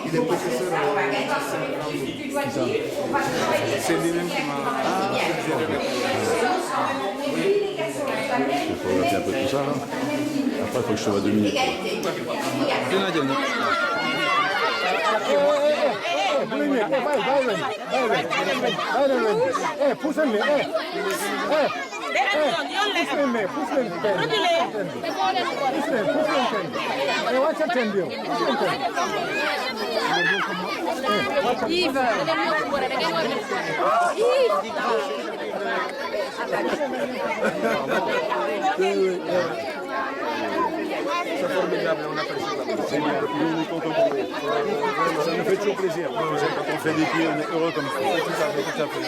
Il est professeur c'est lui-même qui m'a Il faut regarder un peu tout ça. Hein. Après, il faut que je te vois 2 minutes. C'est formidable, on apprécie ça. C'est bien, nous nous comptons pour vous. Ça nous fait toujours plaisir. Quand on fait des pieds, on est heureux comme ça. Tout à fait, tout à fait.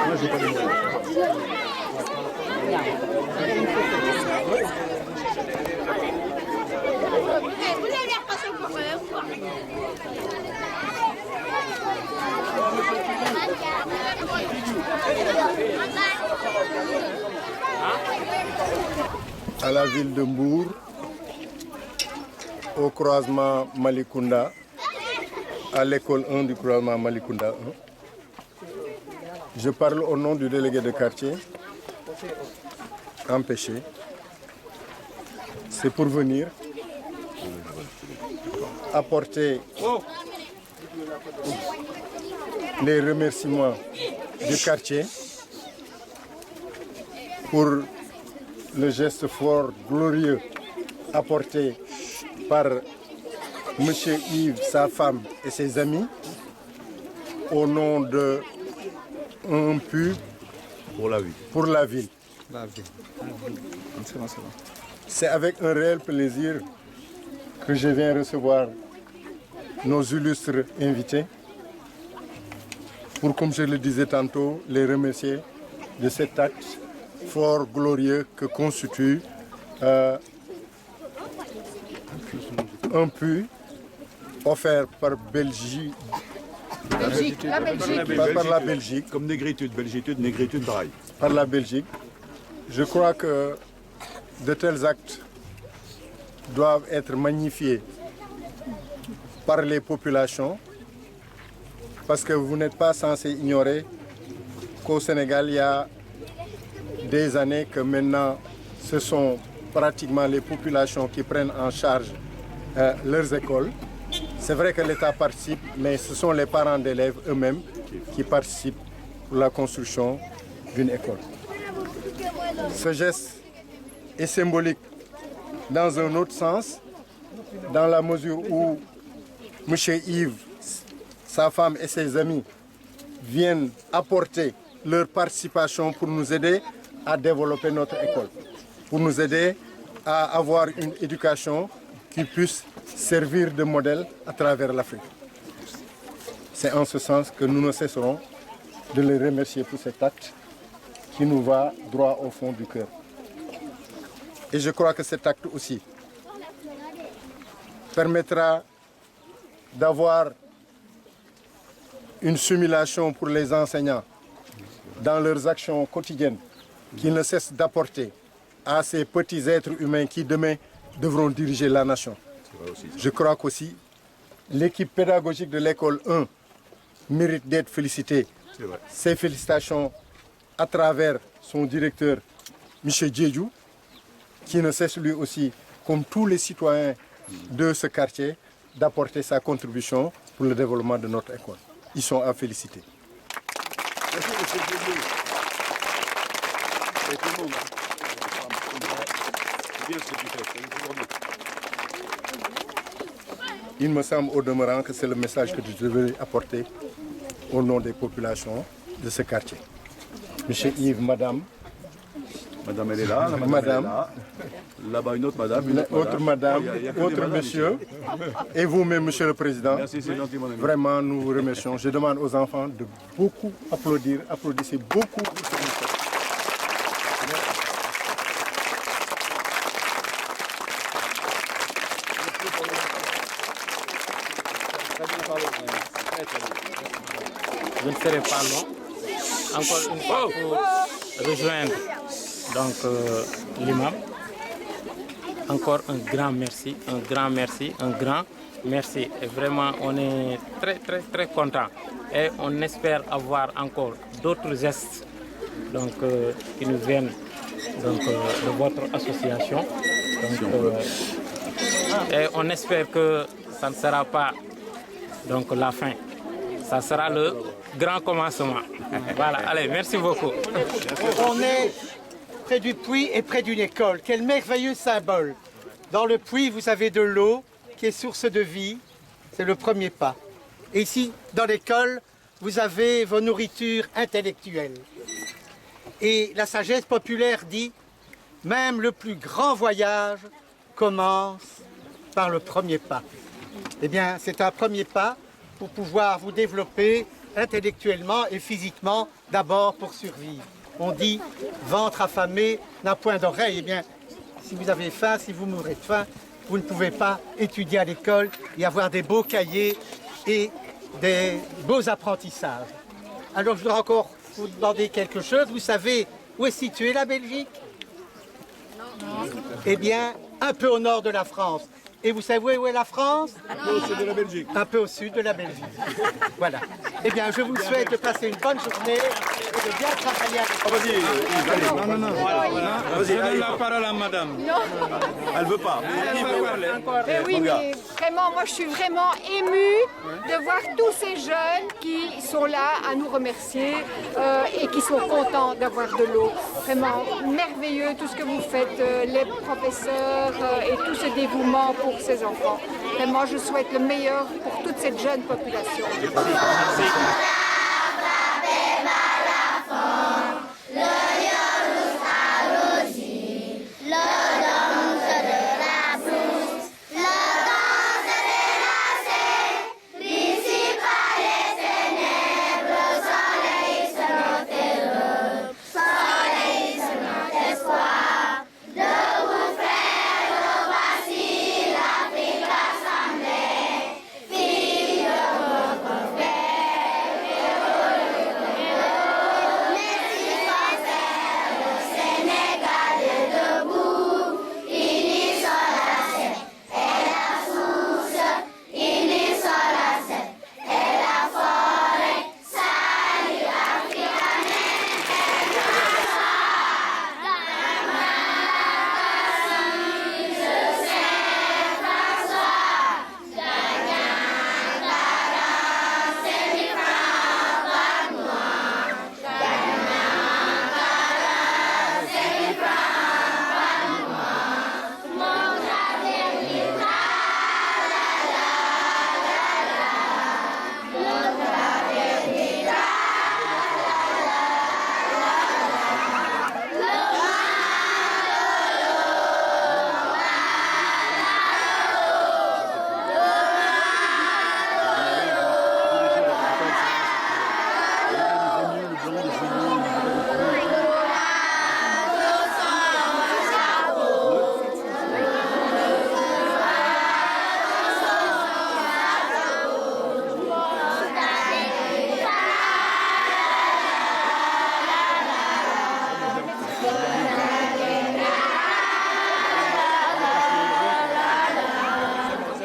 Moi, j'ai pas de mots. À la ville de Mbour, au croisement Malikounda, à l'école 1 du croisement Malikounda 1. Je parle au nom du délégué de quartier, empêché. C'est pour venir apporter les remerciements du quartier pour le geste fort, glorieux apporté par M. Yves, sa femme et ses amis au nom de un PU Pour la vie. pour la ville. C'est avec un réel plaisir que je viens recevoir nos illustres invités pour, comme je le disais tantôt, les remercier de cet acte fort glorieux que constitue un puits offert par Belgique. Par la Belgique. Comme négritude, négritude, pareil. Par la Belgique. Je crois que de tels actes doivent être magnifiés par les populations parce que vous n'êtes pas censé ignorer qu'au Sénégal, il y a des années que maintenant, ce sont pratiquement les populations qui prennent en charge leurs écoles. C'est vrai que l'État participe, mais ce sont les parents d'élèves eux-mêmes qui participent pour la construction d'une école. Ce geste est symbolique dans un autre sens, dans la mesure où M. Yves, sa femme et ses amis viennent apporter leur participation pour nous aider à développer notre école, pour nous aider à avoir une éducation qui puisse servir de modèle à travers l'Afrique. C'est en ce sens que nous ne cesserons de les remercier pour cet acte qui nous va droit au fond du cœur. Et je crois que cet acte aussi permettra d'avoir une simulation pour les enseignants dans leurs actions quotidiennes qu'ils ne cessent d'apporter à ces petits êtres humains qui demain devront diriger la nation. Je crois qu'aussi l'équipe pédagogique de l'école 1 mérite d'être félicitée. Ces félicitations à travers son directeur, M. Djedjou, qui ne cesse lui aussi, comme tous les citoyens de ce quartier, d'apporter sa contribution pour le développement de notre école. Ils sont à féliciter. Merci, monsieur le président. Et tout le monde. C'est bien ce que tu fais, c'est toujours bien. Il me semble au demeurant que c'est le message que je devais apporter au nom des populations de ce quartier. Monsieur Yves, madame. Madame, elle est là. La Madame. elle est là. Là-bas, une autre madame. Autre madame, autre monsieur. Et vous-même, monsieur le président. Merci, c'est gentil, mon ami. Vraiment, nous vous remercions. Je demande aux enfants de beaucoup applaudir. Applaudissez beaucoup pour ce ministère. Je ne serai pas long. Encore une fois pour rejoindre donc l'imam. Encore un grand merci, un grand merci, un grand merci. Et vraiment, on est très contents. Et on espère avoir encore d'autres gestes donc, qui nous viennent donc, de votre association. Donc, et on espère que ça ne sera pas donc, la fin. Ça sera le grand commencement. Voilà, allez, merci beaucoup. On est près du puits et près d'une école. Quel merveilleux symbole. Dans le puits, vous avez de l'eau qui est source de vie. C'est le premier pas. Et ici, dans l'école, vous avez vos nourritures intellectuelles. Et la sagesse populaire dit, même le plus grand voyage commence par le premier pas. Eh bien, c'est un premier pas pour pouvoir vous développer intellectuellement et physiquement, d'abord pour survivre. On dit ventre affamé n'a point d'oreille. Eh bien, si vous avez faim, si vous mourrez de faim, vous ne pouvez pas étudier à l'école et avoir des beaux cahiers et des beaux apprentissages. Alors, je dois encore vous demander quelque chose. Vous savez où est située la Belgique? Non. Eh bien, un peu au nord de la France. Et vous savez où est la France? Un peu au sud de la Belgique. Un peu au sud de la Belgique. Voilà. Eh bien, je vous souhaite de passer une bonne journée et de bien travailler avec vous. Vas-y, allez. Non. Vas-y, Je donne la parole à madame. Elle veut pas. Mais oui, mais vraiment, moi je suis vraiment émue de voir tous ces jeunes qui sont là à nous remercier et qui sont contents d'avoir de l'eau. Vraiment merveilleux tout ce que vous faites, les professeurs et tout ce dévouement pour ces enfants. Vraiment, je souhaite le meilleur pour toute cette jeune population. Merci.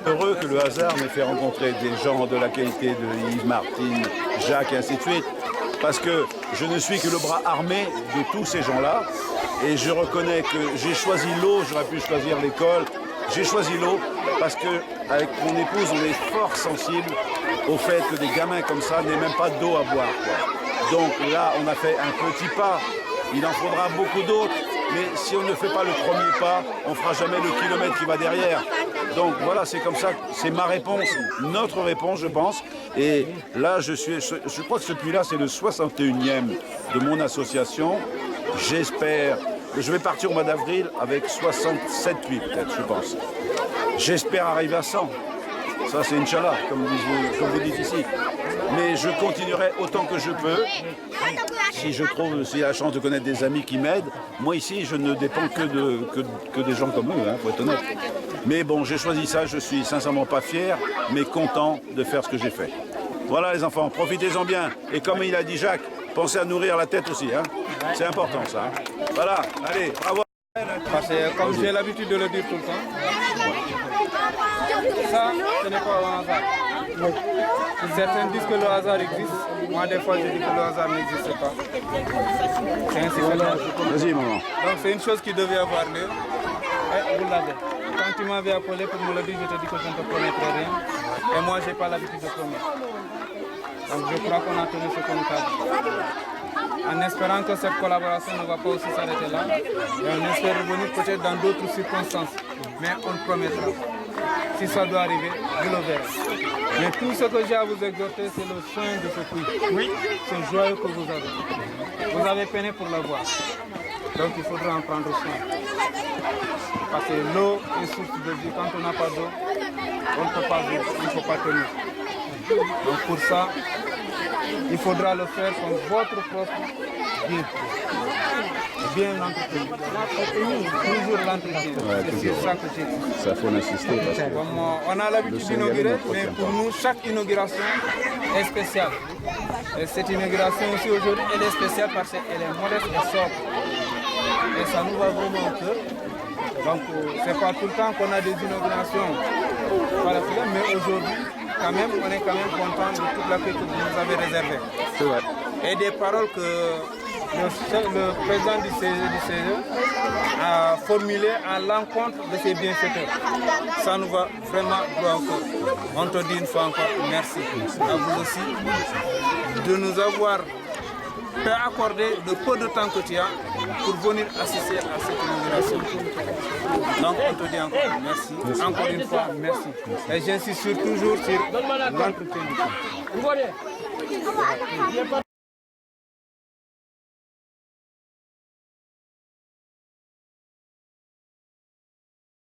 Heureux que le hasard m'ait fait rencontrer des gens de la qualité de Yves, Martine, Jacques et ainsi de suite. Parce que je ne suis que le bras armé de tous ces gens-là. Et je reconnais que j'ai choisi l'eau, j'aurais pu choisir l'école. J'ai choisi l'eau parce qu'avec mon épouse, on est fort sensible au fait que des gamins comme ça n'aient même pas d'eau à boire, quoi. Donc là, on a fait un petit pas. Il en faudra beaucoup d'autres. Mais si on ne fait pas le premier pas, on ne fera jamais le kilomètre qui va derrière. Donc voilà, c'est comme ça, c'est ma réponse, notre réponse, je pense. Et là, je crois que ce puits-là, c'est le 61e de mon association. J'espère, je vais partir au mois d'avril avec 67 puits peut-être, je pense. J'espère arriver à 100. Ça, c'est Inch'Allah, comme vous dites ici. Mais je continuerai autant que je peux. Si j'ai la chance de connaître des amis qui m'aident, moi ici, je ne dépends que des gens comme eux, hein, faut être honnête. Mais bon, j'ai choisi ça, je suis sincèrement pas fier, mais content de faire ce que j'ai fait. Voilà les enfants, profitez-en bien. Et comme il a dit Jacques, pensez à nourrir la tête aussi. Hein. C'est important ça. Hein. Voilà, allez, bravo. Parce que comme j'ai l'habitude de le dire tout le temps, ça, ce n'est pas un hasard. Certains disent que le hasard existe. Moi, des fois, je dis que le hasard n'existe pas. C'est ainsi que Vas-y, maman. Donc, c'est une chose qui devait avoir lieu. Et vous l'avez. Quand tu m'avais appelé pour me le dire, je te dis que je ne te promettrai rien. Et moi, je n'ai pas l'habitude de promettre. Donc, je crois qu'on a tenu ce qu'on a dit. En espérant que cette collaboration ne va pas aussi s'arrêter là. Et on espère revenir peut-être dans d'autres circonstances. Mais on le promettra. Si ça doit arriver, vous le verrez. Mais tout ce que j'ai à vous exhorter, c'est le soin de ce puits. Oui, c'est joyeux que vous avez. Vous avez peiné pour l'avoir. Donc il faudra en prendre soin. Parce que l'eau est source de vie. Quand on n'a pas d'eau, on ne peut pas vivre, il ne faut pas tenir. Donc pour ça, il faudra le faire comme votre propre bien. Bien l'entretien. Toujours l'entretien. C'est sur ça que j'ai dit. Ça faut insister parce que... On a l'habitude d'inaugurer, mais pour nous, chaque inauguration est spéciale. Et cette inauguration aussi aujourd'hui, elle est spéciale parce qu'elle est modeste et sobre. Et ça nous va vraiment au cœur. Donc, c'est pas tout le temps qu'on a des inaugurations par la filière, mais aujourd'hui, quand même, on est quand même content de toute la paix que vous nous avez réservée. C'est vrai. Et des paroles que le président du CESE a formulées à l'encontre de ses bienfaiteurs. Ça nous va vraiment droit au cœur. On te dit une fois encore merci à vous aussi de nous avoir accordé le peu de temps que tu as pour venir assister à cette inauguration. Donc on te dit encore merci. Encore une fois, merci. Et j'insiste toujours sur l'entretien du